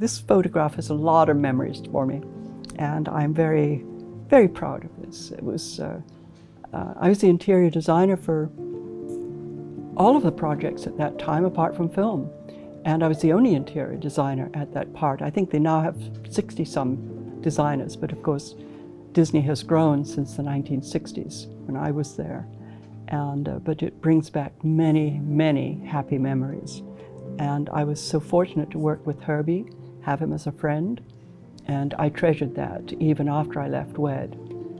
This photograph has a lot of memories for me, and I'm very, very proud of this. It was, I was the interior designer for all of the projects at that time, apart from film. And I was the only interior designer at that part. I think they now have 60-some designers, but of course, Disney has grown since the 1960s when I was there. But it brings back many, many happy memories. And I was so fortunate to work with Herbie, have him as a friend, and I treasured that even after I left WED.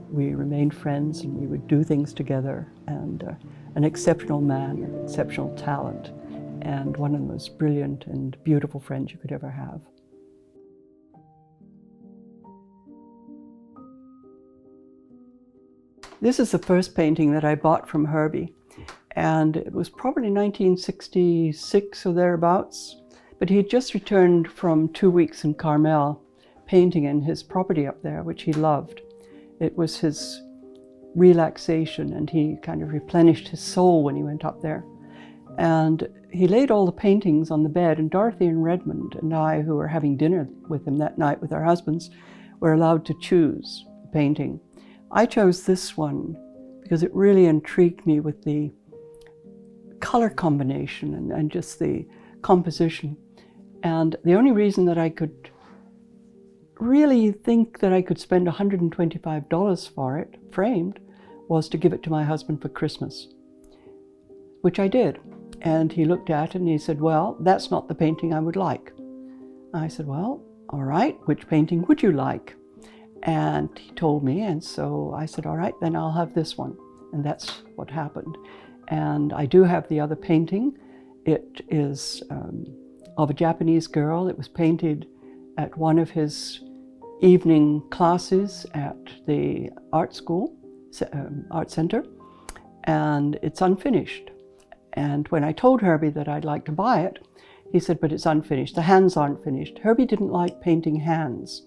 We remained friends and we would do things together, and an exceptional man, an exceptional talent, and one of the most brilliant and beautiful friends you could ever have. This is the first painting that I bought from Herbie, and it was probably 1966 or thereabouts, but he had just returned from 2 weeks in Carmel painting in his property up there, which he loved. It was his relaxation, and he kind of replenished his soul when he went up there. And he laid all the paintings on the bed, and Dorothy and Redmond and I, who were having dinner with him that night with our husbands, were allowed to choose a painting. I chose this one because it really intrigued me with the color combination and just the composition. And the only reason that I could really think that I could spend $125 for it, framed, was to give it to my husband for Christmas, which I did. And he looked at it and he said, well, that's not the painting I would like. I said, well, all right, which painting would you like? And he told me, and so I said, all right, then I'll have this one. And that's what happened. And I do have the other painting. It is of a Japanese girl. It was painted at one of his evening classes at the art school, art center, and it's unfinished. And when I told Herbie that I'd like to buy it, he said, but it's unfinished. The hands aren't finished. Herbie didn't like painting hands.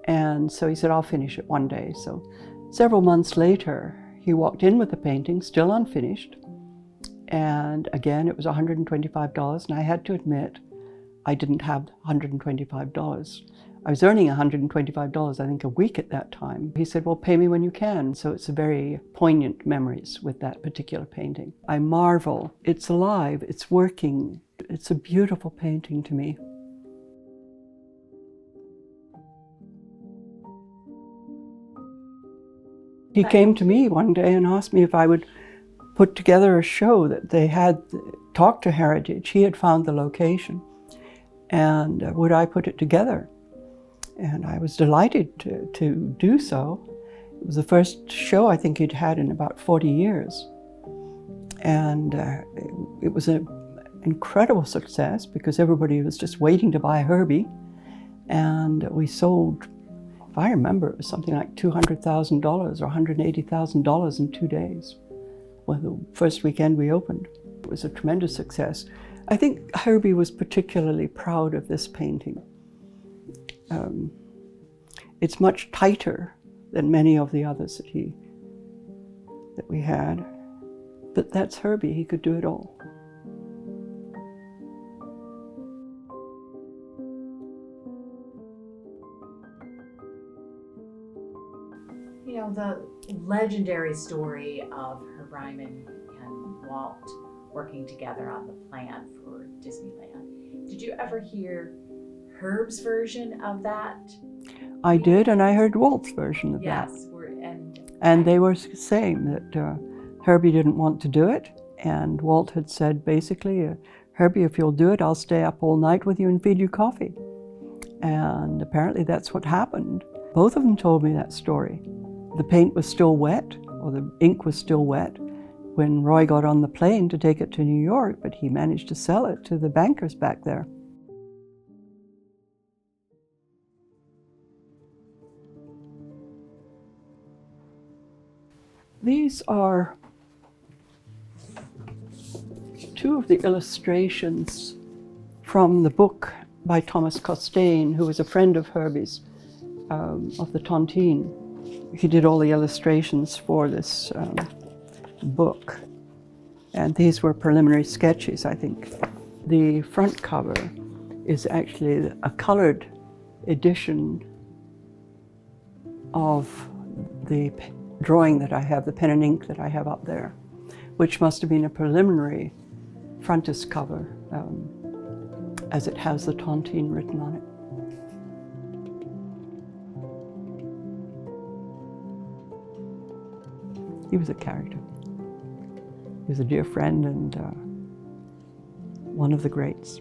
And so he said, I'll finish it one day. So several months later, he walked in with the painting, still unfinished. And again, it was $125. And I had to admit, I didn't have $125. I was earning $125, I think, a week at that time. He said, well, pay me when you can. So it's a very poignant memories with that particular painting. I marvel. It's alive. It's working. It's a beautiful painting to me. He came to me one day and asked me if I would put together a show that they had talked to Heritage. He had found the location. And would I put it together? And I was delighted to do so. It was the first show I think he'd had in about 40 years. And it was an incredible success because everybody was just waiting to buy Herbie. And we sold, if I remember, it was something like $200,000 or $180,000 in 2 days. Well, the first weekend we opened. It was a tremendous success. I think Herbie was particularly proud of this painting. It's much tighter than many of the others that we had, but that's Herbie. He could do it all. You know, the legendary story of Ryman and Walt working together on the plan for Disneyland. Did you ever hear Herb's version of that? I did, and I heard Walt's version of that. Yes, and they were saying that Herbie didn't want to do it, and Walt had said basically, Herbie, if you'll do it, I'll stay up all night with you and feed you coffee. And apparently that's what happened. Both of them told me that story. The paint was still wet, or the ink was still wet, when Roy got on the plane to take it to New York, but he managed to sell it to the bankers back there. These are two of the illustrations from the book by Thomas Costain, who was a friend of Herbie's, of the Tontine. He did all the illustrations for this book. And these were preliminary sketches, I think. The front cover is actually a colored edition of the drawing that I have, the pen and ink that I have up there, which must have been a preliminary frontis cover, as it has the tontine written on it. He was a character. He was a dear friend and one of the greats.